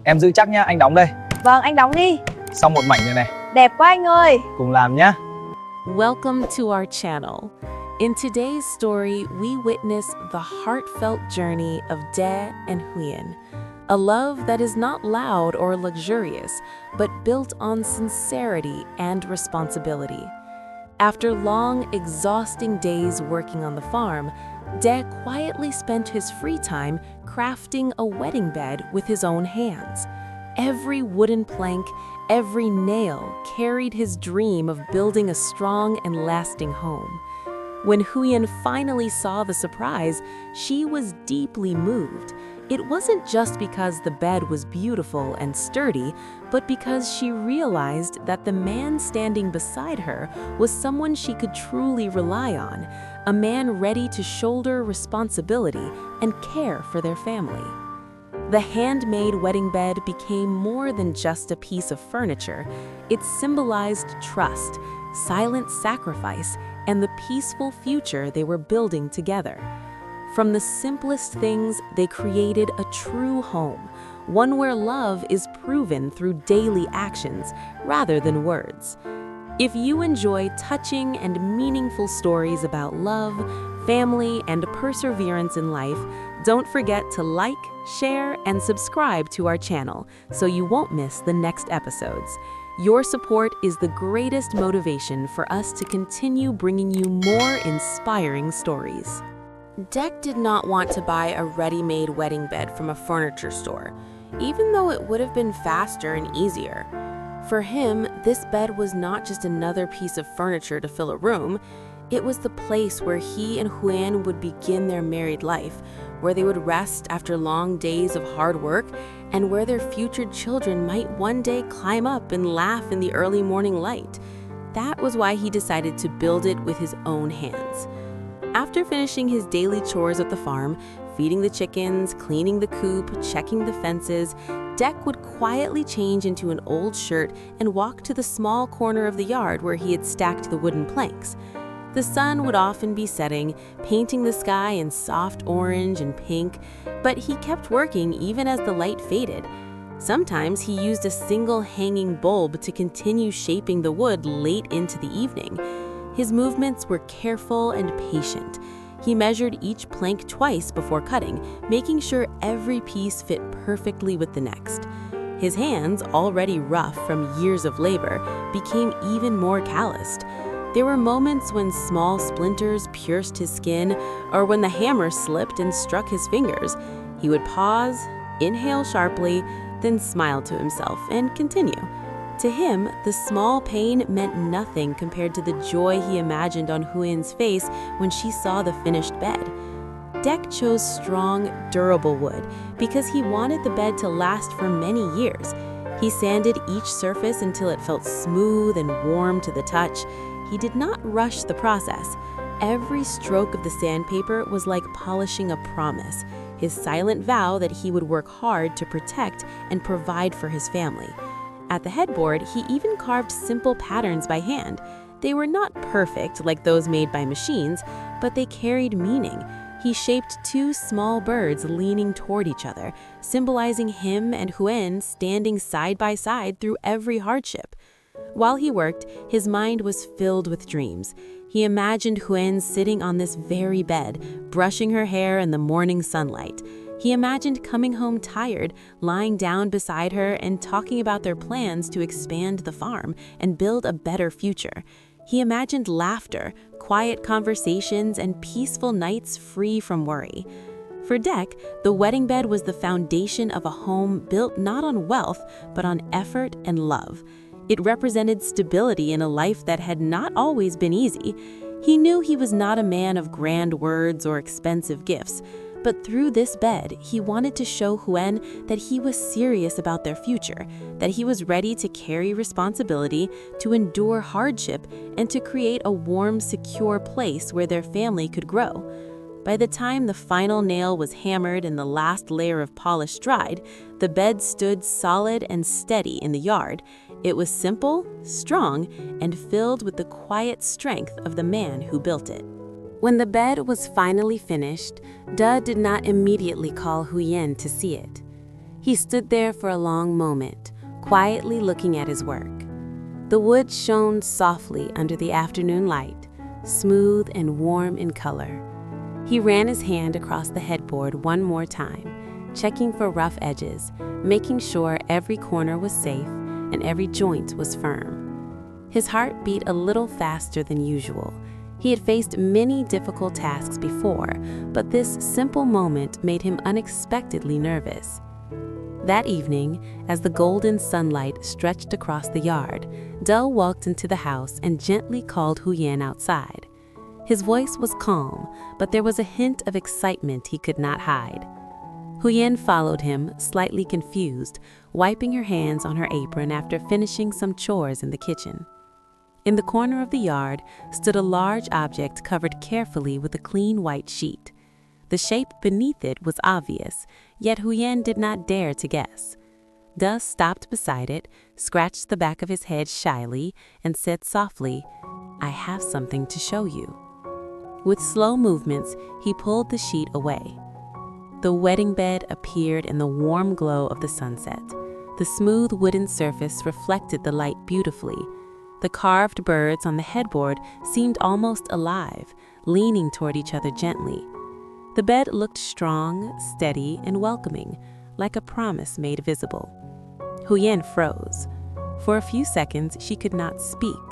Em giữ chắc nhá, anh đóng đây. Vâng, anh đóng đi. Xong một mảnh rồi này. Đẹp quá anh ơi. Cùng làm nhá. Welcome to our channel. In today's story, we witness the heartfelt journey of De and Huyen, a love that is not loud or luxurious, but built on sincerity and responsibility. After long, exhausting days working on the farm, De quietly spent his free time crafting a wedding bed with his own hands. Every wooden plank, every nail carried his dream of building a strong and lasting home. When Huyen finally saw the surprise, she was deeply moved. It wasn't just because the bed was beautiful and sturdy, but because she realized that the man standing beside her was someone she could truly rely on, a man ready to shoulder responsibility and care for their family. The handmade wedding bed became more than just a piece of furniture. It symbolized trust, silent sacrifice, and the peaceful future they were building together. From the simplest things, they created a true home, one where love is proven through daily actions rather than words. If you enjoy touching and meaningful stories about love, family, and perseverance in life, don't forget to like, share, and subscribe to our channel so you won't miss the next episodes. Your support is the greatest motivation for us to continue bringing you more inspiring stories. Deck did not want to buy a ready-made wedding bed from a furniture store, even though it would have been faster and easier. For him, this bed was not just another piece of furniture to fill a room. It was the place where he and Huyen would begin their married life, where they would rest after long days of hard work, and where their future children might one day climb up and laugh in the early morning light. That was why he decided to build it with his own hands. After finishing his daily chores at the farm, feeding the chickens, cleaning the coop, checking the fences, Deck would quietly change into an old shirt and walk to the small corner of the yard where he had stacked the wooden planks. The sun would often be setting, painting the sky in soft orange and pink, but he kept working even as the light faded. Sometimes he used a single hanging bulb to continue shaping the wood late into the evening. His movements were careful and patient. He measured each plank twice before cutting, making sure every piece fit perfectly with the next. His hands, already rough from years of labor, became even more calloused. There were moments when small splinters pierced his skin, or when the hammer slipped and struck his fingers. He would pause, inhale sharply, then smile to himself and continue. To him, the small pain meant nothing compared to the joy he imagined on Huyen's face when she saw the finished bed. Deck chose strong, durable wood because he wanted the bed to last for many years. He sanded each surface until it felt smooth and warm to the touch. He did not rush the process. Every stroke of the sandpaper was like polishing a promise, his silent vow that he would work hard to protect and provide for his family. At the headboard, he even carved simple patterns by hand. They were not perfect like those made by machines, but they carried meaning. He shaped two small birds leaning toward each other, symbolizing him and Huyen standing side by side through every hardship. While he worked, his mind was filled with dreams. He imagined Huyen sitting on this very bed, brushing her hair in the morning sunlight. He imagined coming home tired, lying down beside her and talking about their plans to expand the farm and build a better future. He imagined laughter, quiet conversations, and peaceful nights free from worry. For Deck, the wedding bed was the foundation of a home built not on wealth, but on effort and love. It represented stability in a life that had not always been easy. He knew he was not a man of grand words or expensive gifts, but through this bed, he wanted to show Huyen that he was serious about their future, that he was ready to carry responsibility, to endure hardship, and to create a warm, secure place where their family could grow. By the time the final nail was hammered and the last layer of polish dried, the bed stood solid and steady in the yard. It was simple, strong, and filled with the quiet strength of the man who built it. When the bed was finally finished, De did not immediately call Huyen to see it. He stood there for a long moment, quietly looking at his work. The wood shone softly under the afternoon light, smooth and warm in color. He ran his hand across the headboard one more time, checking for rough edges, making sure every corner was safe and every joint was firm. His heart beat a little faster than usual. He had faced many difficult tasks before, but this simple moment made him unexpectedly nervous. That evening, as the golden sunlight stretched across the yard, Dell walked into the house and gently called Huyen outside. His voice was calm, but there was a hint of excitement he could not hide. Huyen followed him, slightly confused, wiping her hands on her apron after finishing some chores in the kitchen. In the corner of the yard stood a large object covered carefully with a clean white sheet. The shape beneath it was obvious, yet Huyen did not dare to guess. Dus stopped beside it, scratched the back of his head shyly, and said softly, "I have something to show you." With slow movements, he pulled the sheet away. The wedding bed appeared in the warm glow of the sunset. The smooth wooden surface reflected the light beautifully. The carved birds on the headboard seemed almost alive, leaning toward each other gently. The bed looked strong, steady, and welcoming, like a promise made visible. Huyen froze. For a few seconds, she could not speak.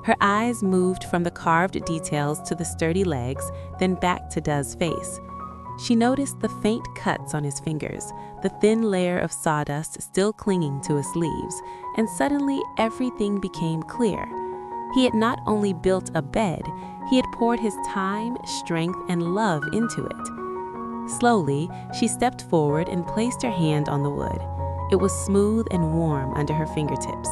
Her eyes moved from the carved details to the sturdy legs, then back to Duz's face. She noticed the faint cuts on his fingers, the thin layer of sawdust still clinging to his sleeves, and suddenly everything became clear. He had not only built a bed, he had poured his time, strength, and love into it. Slowly, she stepped forward and placed her hand on the wood. It was smooth and warm under her fingertips.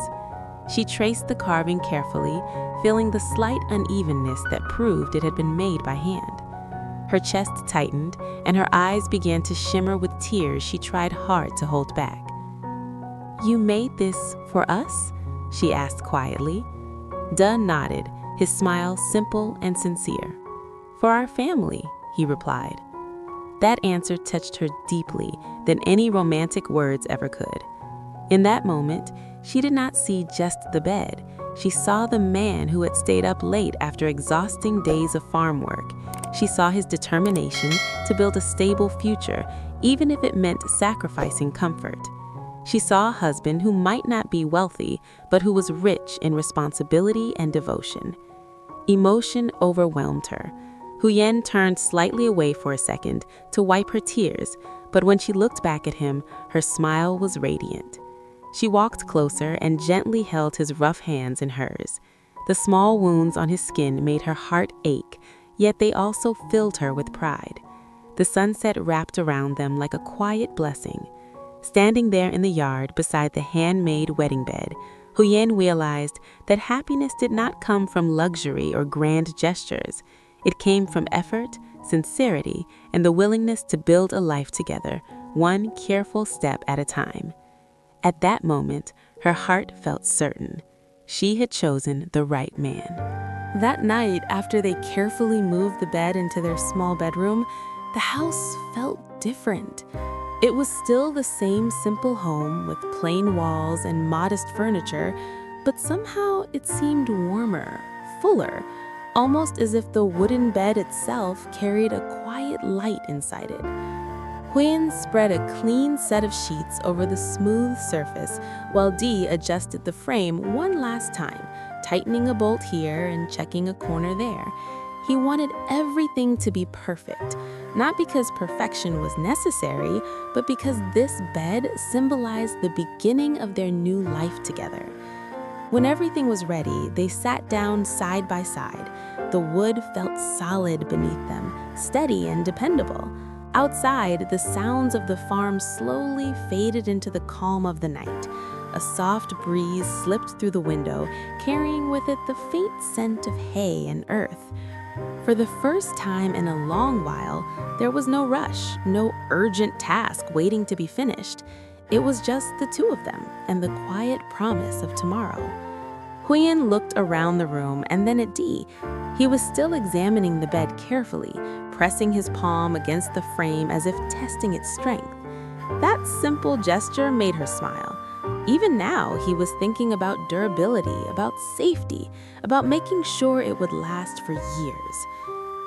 She traced the carving carefully, feeling the slight unevenness that proved it had been made by hand. Her chest tightened, and her eyes began to shimmer with tears she tried hard to hold back. "You made this for us?" she asked quietly. Dunn nodded, his smile simple and sincere. "For our family," he replied. That answer touched her deeply than any romantic words ever could. In that moment, she did not see just the bed. She saw the man who had stayed up late after exhausting days of farm work. She saw his determination to build a stable future, even if it meant sacrificing comfort. She saw a husband who might not be wealthy, but who was rich in responsibility and devotion. Emotion overwhelmed her. Huyen turned slightly away for a second to wipe her tears, but when she looked back at him, her smile was radiant. She walked closer and gently held his rough hands in hers. The small wounds on his skin made her heart ache, yet they also filled her with pride. The sunset wrapped around them like a quiet blessing. Standing there in the yard beside the handmade wedding bed, Huyen realized that happiness did not come from luxury or grand gestures. It came from effort, sincerity, and the willingness to build a life together, one careful step at a time. At that moment, her heart felt certain. She had chosen the right man. That night, after they carefully moved the bed into their small bedroom, the house felt different. It was still the same simple home with plain walls and modest furniture, but somehow it seemed warmer, fuller, almost as if the wooden bed itself carried a quiet light inside it. Huyen spread a clean set of sheets over the smooth surface while Dee adjusted the frame one last time, tightening a bolt here and checking a corner there. He wanted everything to be perfect, not because perfection was necessary, but because this bed symbolized the beginning of their new life together. When everything was ready, they sat down side by side. The wood felt solid beneath them, steady and dependable. Outside, the sounds of the farm slowly faded into the calm of the night. A soft breeze slipped through the window, carrying with it the faint scent of hay and earth. For the first time in a long while, there was no rush, no urgent task waiting to be finished. It was just the two of them and the quiet promise of tomorrow. Huyen looked around the room and then at Dee. He was still examining the bed carefully, pressing his palm against the frame as if testing its strength. That That simple gesture made her smile. Even now, he was thinking about durability, about safety, about making sure it would last for years.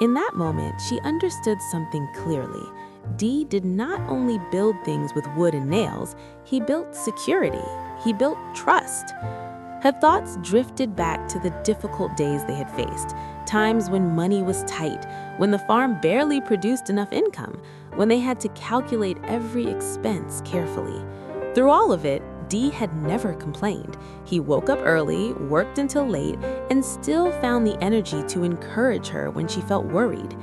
In that moment, she understood something clearly. Dee did not only build things with wood and nails, he built security. He built trust. Her thoughts drifted back to the difficult days they had faced, times when money was tight, when the farm barely produced enough income, when they had to calculate every expense carefully. Through all of it, Dee had never complained. He woke up early, worked until late, and still found the energy to encourage her when she felt worried.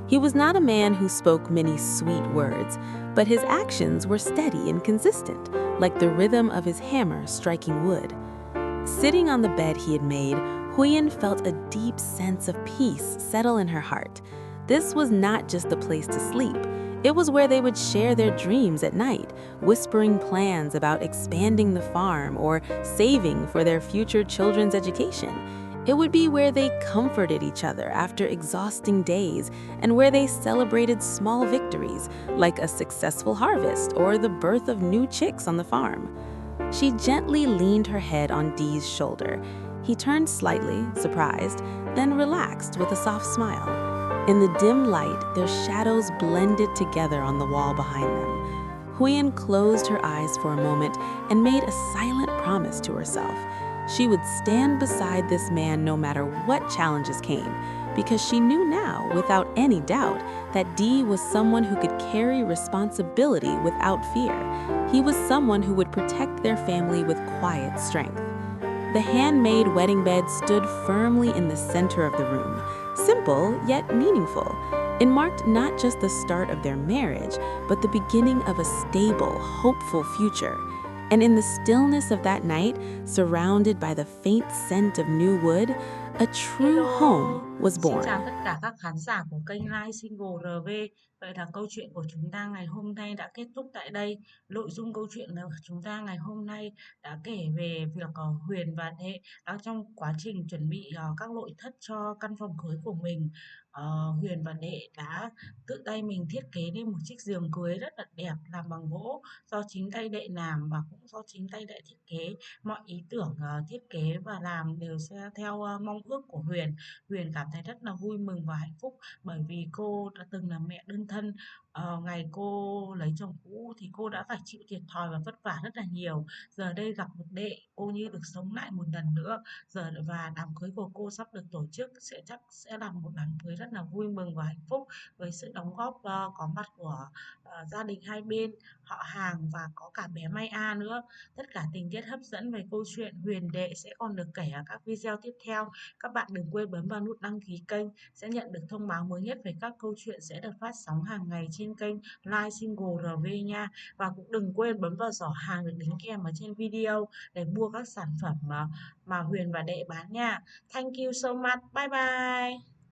He was not a man who spoke many sweet words, but his actions were steady and consistent, like the rhythm of his hammer striking wood. Sitting on the bed he had made, Huyen felt a deep sense of peace settle in her heart. This was not just the place to sleep. It was where they would share their dreams at night, whispering plans about expanding the farm or saving for their future children's education. It would be where they comforted each other after exhausting days and where they celebrated small victories, like a successful harvest or the birth of new chicks on the farm. She gently leaned her head on Dee's shoulder. He turned slightly, surprised, then relaxed with a soft smile. In the dim light, their shadows blended together on the wall behind them. Huyen closed her eyes for a moment and made a silent promise to herself. She would stand beside this man no matter what challenges came, because she knew now, without any doubt, that Dee was someone who could carry responsibility without fear. He was someone who would protect their family with quiet strength. The handmade wedding bed stood firmly in the center of the room, simple yet meaningful. It marked not just the start of their marriage, but the beginning of a stable, hopeful future. And in the stillness of that night, surrounded by the faint scent of new wood, a true Hello, home was xin born. chào tất cả các khán giả của kênh Live Single RV. Vậy là câu chuyện của chúng ta ngày hôm nay đã kết thúc tại đây. Nội dung câu chuyện của chúng ta ngày hôm nay đã kể về việc Huyền và Đệ đang trong quá trình chuẩn bị các nội thất cho căn phòng cưới của mình. Huyền và Đệ đã tự tay mình thiết kế nên một chiếc giường cưới rất là đẹp làm bằng gỗ do chính tay Đệ làm và cũng do chính tay Đệ thiết kế. Mọi ý tưởng thiết kế và làm đều sẽ theo mong ước của Huyền. Huyền cảm thấy rất là vui mừng và hạnh phúc bởi vì cô đã từng là mẹ đơn thân. Ngày cô lấy chồng cũ thì cô đã phải chịu thiệt thòi và vất vả rất là nhiều. Giờ đây gặp được Đệ, cô như được sống lại một lần nữa. Và đám cưới của cô sắp được tổ chức chắc sẽ là một đám cưới rất là vui mừng và hạnh phúc với sự đóng góp có mặt của gia đình hai bên, họ hàng và có cả bé Mai A nữa. Tất cả tình tiết hấp dẫn về câu chuyện Huyền Đệ sẽ còn được kể ở các video tiếp theo. Các bạn đừng quên bấm vào nút đăng ký kênh sẽ nhận được thông báo mới nhất về các câu chuyện sẽ được phát sóng hàng ngày trên kênh Live Single RV nha. Và cũng đừng quên bấm vào giỏ hàng được đính kèm ở trên video để mua các sản phẩm mà Huyền và Đệ bán nha. Thank you so much. Bye bye.